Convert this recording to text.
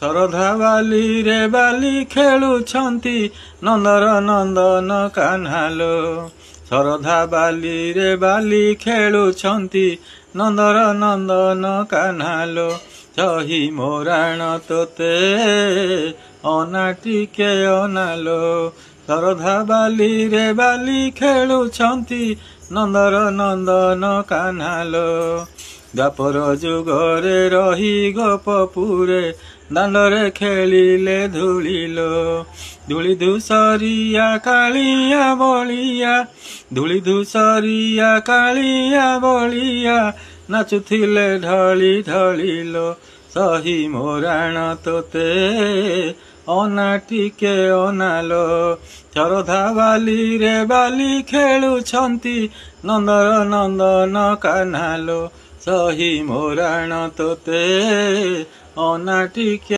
ଶରଧା ବାଲିରେ ବାଲି ଖେଳୁଛନ୍ତି ନନ୍ଦର ନନ୍ଦନ କାହ୍ନାଲୋ। ଶରଧା ବାଲିରେ ବାଲି ଖେଳୁଛନ୍ତି ନନ୍ଦର ନନ୍ଦନ କାହ୍ନାଲୋ। ସହି ମୋରାଣ ତୋତେ ଅନା ଟିକେ ଅନାଲୋ। ଶରଧା ବାଲିରେ ବାଲି ଖେଳୁଛନ୍ତି ନନ୍ଦର ନନ୍ଦନ କାହ୍ନାଲୋ। ଦ୍ୱାପର ଯୁଗରେ ରହି ଗୋପପୁରେ ଦାଣ୍ଡରେ ଖେଳିଲେ ଧୂଳିଲୋ। ଧୂଳି ଧୂସରିଆ କାଳିଆ ବଳିଆ, ଧୂଳି ଧୂସରିଆ କାଳିଆ ବଳିଆ, ନାଚୁଥିଲେ ଢଳି ଢଳିଲୋ। ସହି ମୋରାଣ ତୋତେ ଅନା ଟିକେ ଅନାଲୋ। ଶରଧା ବାଲିରେ ବାଲି ଖେଳୁଛନ୍ତି ନନ୍ଦର ନନ୍ଦନ କାହ୍ନାଲୋ। ସହି ମୋରାଣ ତୋତେ ଅନା ଟିକେ